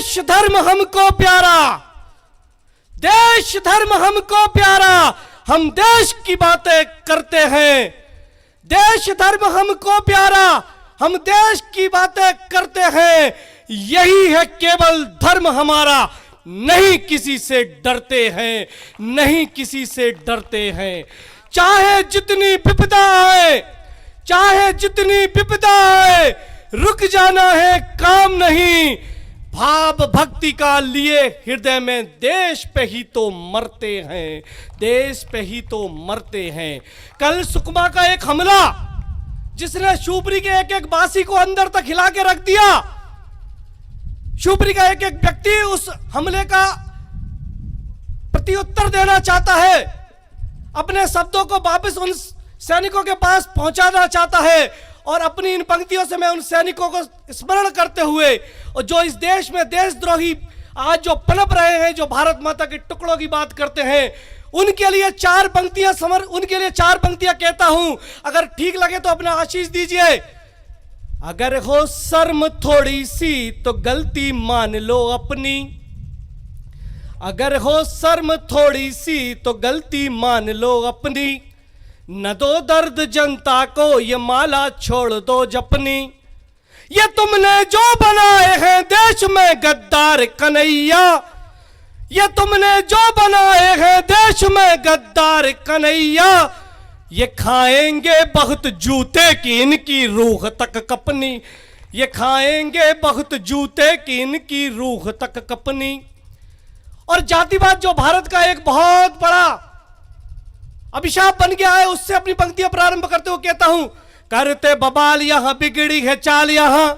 देश धर्म हमको प्यारा, देश धर्म हमको प्यारा, हम देश की बातें करते हैं। देश धर्म हमको प्यारा, हम देश की बातें करते हैं। यही है केवल धर्म हमारा, नहीं किसी से डरते हैं, नहीं किसी से डरते हैं। चाहे जितनी विपदा आए, चाहे जितनी विपदा आए, रुक जाना है काम नहीं। भाव भक्ति का लिए हृदय में देश पे ही तो मरते हैं, देश पे ही तो मरते हैं। कल सुकमा का एक हमला जिसने शिवपुरी के एक एक बासी को अंदर तक हिला के रख दिया, शिवपुरी का एक एक व्यक्ति उस हमले का प्रत्युत्तर देना चाहता है, अपने शब्दों को वापस उन सैनिकों के पास पहुंचाना चाहता है। और अपनी इन पंक्तियों से मैं उन सैनिकों को स्मरण करते हुए, और जो इस देश में देशद्रोही आज जो पनप रहे हैं, जो भारत माता के टुकड़ों की बात करते हैं, उनके लिए चार पंक्तियां कहता हूं। अगर ठीक लगे तो अपना आशीष दीजिए। अगर हो शर्म थोड़ी सी तो गलती मान लो अपनी, अगर हो शर्म थोड़ी सी तो गलती मान लो अपनी, न दो दर्द जनता को ये माला छोड़ दो जपनी। ये तुमने जो बनाए हैं देश में गद्दार कन्हैया, ये तुमने जो बनाए हैं देश में गद्दार कन्हैया, ये खाएंगे बहुत जूते की इनकी रूह तक कपनी, ये खाएंगे बहुत जूते की इनकी रूह तक कपनी। और जातिवाद जो भारत का एक बहुत बड़ा अभिशाप बन गया है, उससे अपनी पंक्तियां प्रारंभ करते हुए कहता हूं, करते बबाल यहां बिगड़ी है चाल, यहां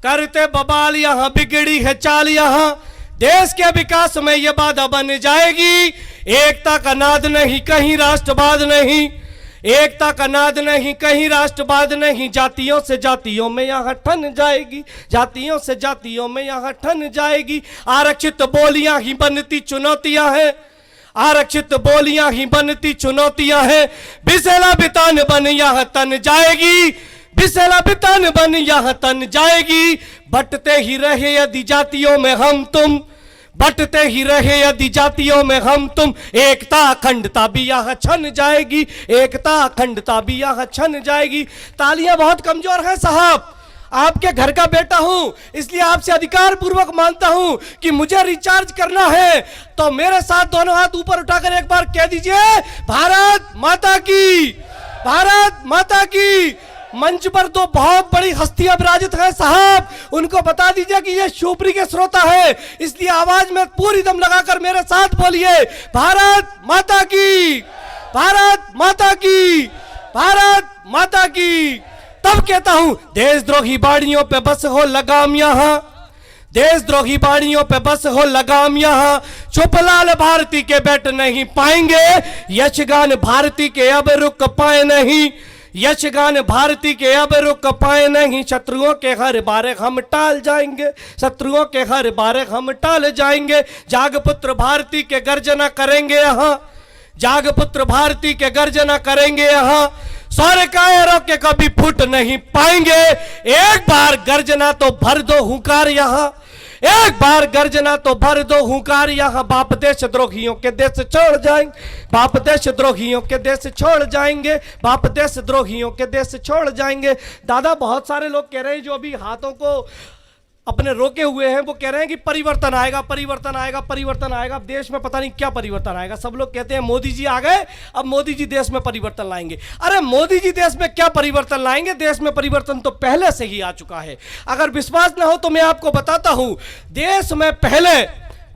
करते बबाल यहां बिगड़ी है चाल, यहां देश के विकास में यह बाधा बन जाएगी। एकता का नाद नहीं कहीं राष्ट्रवाद नहीं, एकता का नाद नहीं कहीं राष्ट्रवाद नहीं, जातियों से जातियों में यहां ठन जाएगी, जातियों से जातियों में यहां ठन जाएगी। आरक्षित बोलियां ही बनती चुनौतियां हैं, आरक्षित बोलियां ही बनती चुनौतियां हैं। बिसेला बितान बन यहां तन जाएगी, बिसेला बितान बन यहां तन जाएगी। बटते ही रहे यदि जातियों में हम तुम, बटते ही रहे यदि जातियों में हम तुम, एकता अखंडता भी यहां छन जाएगी, एकता अखंडता भी यहां छन जाएगी। तालियां बहुत कमजोर हैं साहब, आपके घर का बेटा हूं, इसलिए आपसे अधिकार पूर्वक मानता हूं कि मुझे रिचार्ज करना है तो मेरे साथ दोनों हाथ ऊपर उठाकर एक बार कह दीजिए, भारत माता की, भारत माता की। मंच पर दो बहुत बड़ी हस्तियां विराजित हैं साहब, उनको बता दीजिए कि ये शिवपुरी के श्रोता है, इसलिए आवाज में पूरी दम लगाकर मेरे साथ बोलिए, भारत माता की, भारत माता की, भारत माता की। तब कहता हूं, देशद्रोही बाड़ियों पे बस हो लगाम यहां, देशद्रोही बाड़ियों पे बस हो लगाम यहां, चुपलाल भारती के बैठ नहीं पाएंगे, यशगान भारती के अब रुक पाए नहीं, यशगान भारती के अब रुक पाए नहीं। शत्रुओं के हर बारे हम टाल जाएंगे, शत्रुओं के हर बारे हम टाल जाएंगे। जागपुत्र भारती के गर्जना करेंगे यहाँ, जागपुत्र भारती के गर्जना करेंगे यहाँ, सौर्य कायरों के कभी फूट नहीं पाएंगे। एक बार गर्जना तो भर दो हुंकार यहाँ, एक बार गर्जना तो भर दो हुंकार यहाँ। बाप देश द्रोहियों के देश छोड़ जाएंगे, बाप देश द्रोहियों के देश छोड़ जाएंगे, बाप देश द्रोहियों के देश छोड़ जाएंगे। दादा बहुत सारे लोग कह रहे हैं, जो अभी हाथों को अपने रोके हुए हैं, वो कह रहे हैं कि परिवर्तन आएगा, परिवर्तन आएगा, परिवर्तन आएगा। अब देश में पता नहीं क्या परिवर्तन आएगा। सब लोग कहते हैं मोदी जी आ गए, अब मोदी जी देश में परिवर्तन लाएंगे। अरे मोदी जी देश में क्या परिवर्तन लाएंगे, देश में परिवर्तन तो पहले से ही आ चुका है। अगर विश्वास ना हो तो मैं आपको बताता हूं, देश में पहले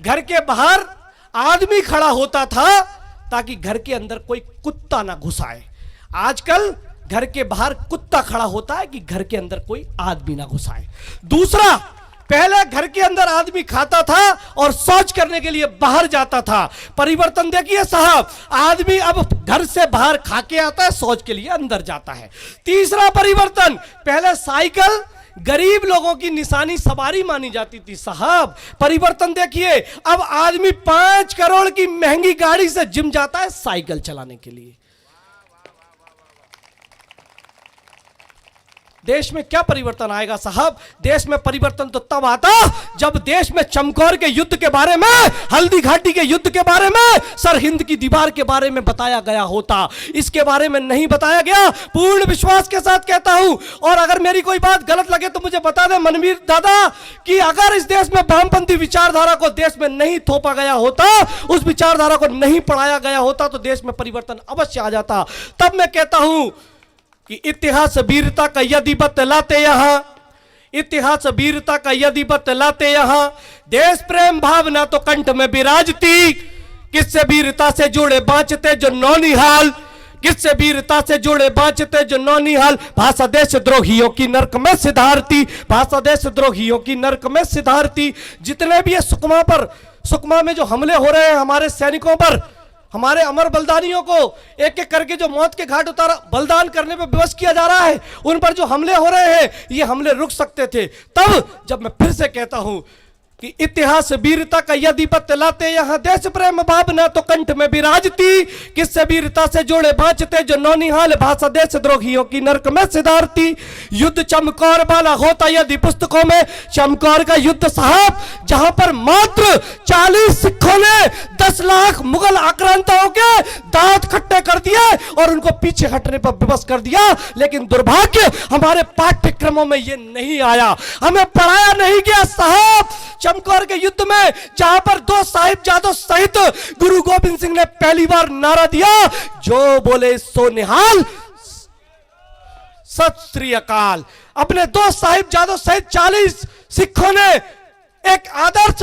घर के बाहर आदमी खड़ा होता था ताकि घर के अंदर कोई कुत्ता ना घुस आए। आजकल घर के बाहर कुत्ता खड़ा होता है कि घर के अंदर कोई आदमी ना घुस आए। दूसरा, पहले घर के अंदर आदमी खाता था और शौच करने के लिए बाहर जाता था। परिवर्तन देखिए साहब, आदमी अब घर से बाहर खा के आता है, शौच के लिए अंदर जाता है। तीसरा परिवर्तन, पहले साइकिल गरीब लोगों की निशानी सवारी मानी जाती थी साहब। परिवर्तन देखिए, अब आदमी 5 करोड़ की महंगी गाड़ी से जिम जाता है साइकिल चलाने के लिए। देश में क्या परिवर्तन आएगा साहब? देश में परिवर्तन तो तब आता जब देश में चमकौर के युद्ध के बारे में, हल्दी घाटी के युद्ध के बारे में, सरहिंद की दीवार के बारे में बताया गया होता। इसके बारे में नहीं बताया गया। पूर्ण विश्वास के साथ कहता हूं, और अगर मेरी कोई बात गलत लगे तो मुझे बता दे मनवीर दादा, कि अगर इस देश में वामपंथी विचारधारा को देश में नहीं थोपा गया होता, उस विचारधारा को नहीं पढ़ाया गया होता, तो देश में परिवर्तन अवश्य आ जाता। तब मैं कहता हूं कि इतिहास वीरता का यदि बतलाते यहां, इतिहास वीरता का यदि बतलाते यहां, देश प्रेम भावना तो कंठ में विराजती। किससे वीरता से जुड़े बांचते जो नौनिहाल, किससे वीरता से जुड़े बांचते जो नौनिहाल, भाषा देश द्रोहियों की नरक में सिधारती, भाषा देश द्रोहियों की नरक में सिधारती। जितने भी ये सुकमा में जो हमले हो रहे हैं हमारे सैनिकों पर, हमारे अमर बलिदानियों को एक एक करके जो मौत के घाट उतारा बलिदान करने पर विवश किया जा रहा है, उन पर जो हमले हो रहे हैं, ये हमले रुक सकते थे तब जब मैं फिर से कहता हूं कि इतिहास वीरता का यदि बतलाते यहां, देश प्रेम भावना तो कंठ में विराजती। किससे वीरता से जोड़े बांचते जो नौनिहाल, भाषा देश द्रोहियों की नरक में सिधारती। युद्ध चमकौर वाला होता यदि पुस्तकों में, चमकौर का युद्ध साहब, जहां पर मात्र 40 सिखों ने 10 लाख मुगल आक्रांताओं के दांत खट्टे कर दिए और उनको पीछे हटने पर विवश कर दिया। लेकिन दुर्भाग्य हमारे पाठ्यक्रमों में यह नहीं आया, हमें पढ़ाया नहीं गया साहब। चमकौर के युद्ध में जहां पर 2 साहिबजादों सहित गुरु गोविंद सिंह ने पहली बार नारा दिया, जो बोले सो निहाल, सत श्री अकाल। अपने 2 साहिबजादों सहित 40 सिखों ने एक आदर्श,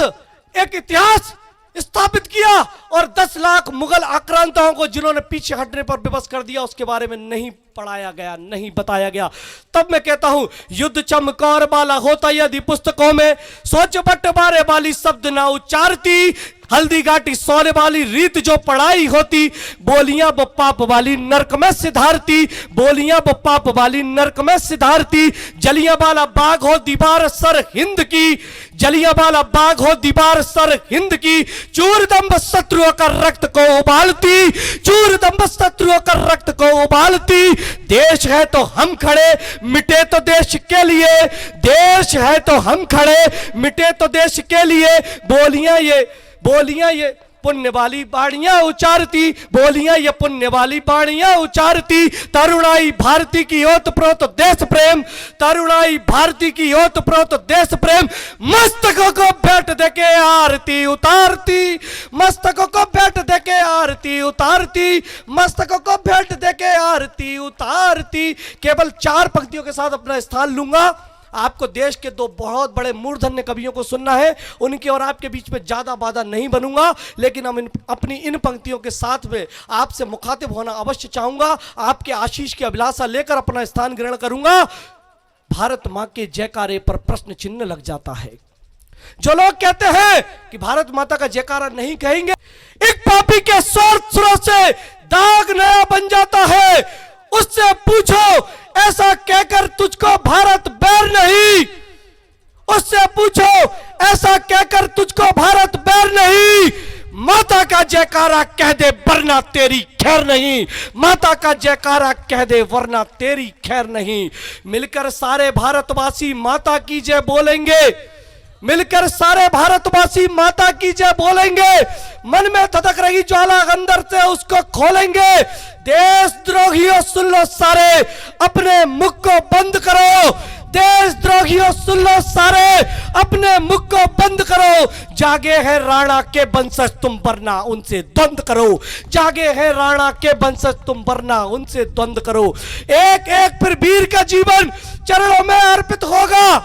एक इतिहास स्थापित किया और 10 लाख मुगल आक्रांताओं को जिन्होंने पीछे हटने पर विवश कर दिया, उसके बारे में नहीं पढ़ाया गया, नहीं बताया गया। तब मैं कहता हूं युद्ध चमकौर वाला होता यदि पुस्तकों में, सोच बंटवारे वाली शब्द ना उच्चारती। हल्दी घाटी सोने वाली रीत जो पढ़ाई होती, बोलियां वो पाप वाली नरक में सिधारती, बोलियां वो पाप वाली नरक में सिधारती। जलियांवाला बाग हो दीवार सर हिंद की, जलियांवाला बाग हो दीवार सर हिंद की, चूरदंब शत्रुओं का रक्त को उबालती, चूरदंब शत्रुओं का रक्त को उबालती। देश है तो हम खड़े, मिटे तो देश के लिए, देश है तो हम खड़े, मिटे तो देश के लिए। बोलियां ये पुण्य वाली बाणियां उचारती, बोलियां ये पुण्य वाली बाणियां उचारती। तरुणाई भारती की ओत प्रोत देश प्रेम, तरुणाई भारती की ओत प्रोत देश प्रेम। मस्तकों को भेंट देके आरती उतारती, मस्तकों को भेंट देके आरती उतारती, मस्तकों को भेंट देके आरती उतारती। केवल 4 पंक्तियों के साथ अपना स्थान लूंगा। आपको देश के 2 बहुत बड़े मूर्धन्य कवियों को सुनना है, उनके और आपके बीच में ज्यादा बाधा नहीं बनूंगा, लेकिन हम अपनी इन पंक्तियों के साथ में आपसे मुखातिब होना अवश्य चाहूंगा। आपके आशीष की अभिलाषा लेकर अपना स्थान ग्रहण करूंगा। भारत मां के जयकारे पर प्रश्न चिन्ह लग जाता है। जो लोग कहते हैं कि भारत माता का जयकारा नहीं कहेंगे, एक पापी के सुरों से दाग नया बन जाता है। उससे पूछो ऐसा कहकर तुझको भारत बैर नहीं, उससे पूछो ऐसा कहकर तुझको भारत बैर नहीं। माता का जयकारा कह दे वरना तेरी खैर नहीं, माता का जयकारा कह दे वरना तेरी खैर नहीं। मिलकर सारे भारतवासी माता की जय बोलेंगे, मिलकर सारे भारतवासी माता की जय बोलेंगे। मन में धधक रही ज्वाला अंदर से उसको खोलेंगे। देशद्रोहियों सुन लो सारे, अपने मुख को बंद करो। देशद्रोहियों सुन लो सारे, अपने मुख को बंद करो। जागे हैं राणा के वंशज तुम वरना उनसे द्वंद करो, जागे हैं राणा के वंशज तुम वरना उनसे द्वंद करो। एक एक फिर वीर का जीवन चरणों में अर्पित होगा।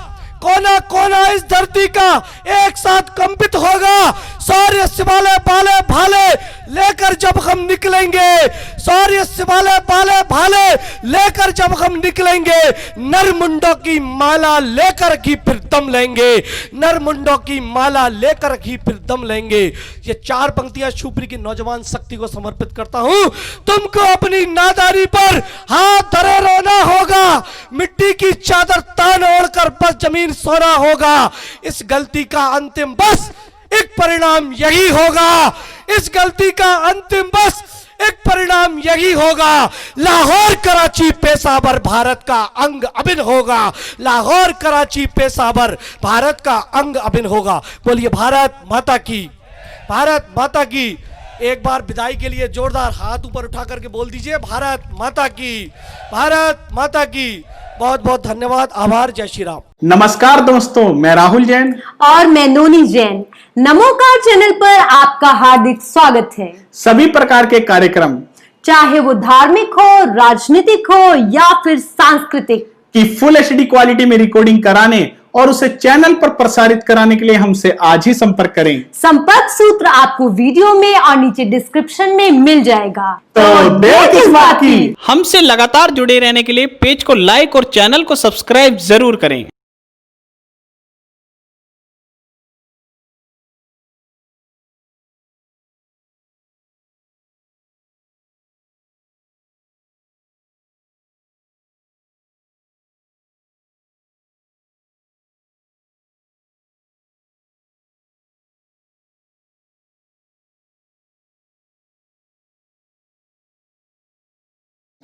कोना कोना इस धरती का एक साथ कंपित होगा। शौर्य शिवालय बाले भाले लेकर जब हम निकलेंगे, शौर्य शिवालय बाले भाले लेकर जब हम निकलेंगे, नरमुंडों की माला लेकर ही फिर दम लेंगे, नरमुंडों की माला लेकर ही फिर दम लेंगे। ये 4 पंक्तियां शिवपुरी की नौजवान शक्ति को समर्पित करता हूं। तुमको अपनी नादारी पर हाथ धरे रोना होगा, मिट्टी की चादर तान ओढ़कर बस जमीन सोना होगा। इस गलती का अंतिम बस एक परिणाम यही होगा, इस गलती का अंतिम बस एक परिणाम यही होगा, लाहौर कराची पेशावर भारत का अंग अभिन्न होगा। लाहौर कराची पेशावर भारत का अंग अभिन्न होगा। बोलिए भारत माता की, भारत माता की। एक बार विदाई के लिए जोरदार हाथ ऊपर उठा करके बोल दीजिए, भारत माता की, भारत माता की। बहुत बहुत धन्यवाद, आभार, जय श्री राम। नमस्कार दोस्तों, मैं राहुल जैन और मैं नोनी जैन। नमोकार चैनल पर आपका हार्दिक स्वागत है। सभी प्रकार के कार्यक्रम, चाहे वो धार्मिक हो, राजनीतिक हो या फिर सांस्कृतिक, की फुल एचडी क्वालिटी में रिकॉर्डिंग कराने और उसे चैनल पर प्रसारित कराने के लिए हमसे आज ही संपर्क करें। संपर्क सूत्र आपको वीडियो में और नीचे डिस्क्रिप्शन में मिल जाएगा। तो देर किस बात की, हमसे लगातार जुड़े रहने के लिए पेज को लाइक और चैनल को सब्सक्राइब जरूर करें।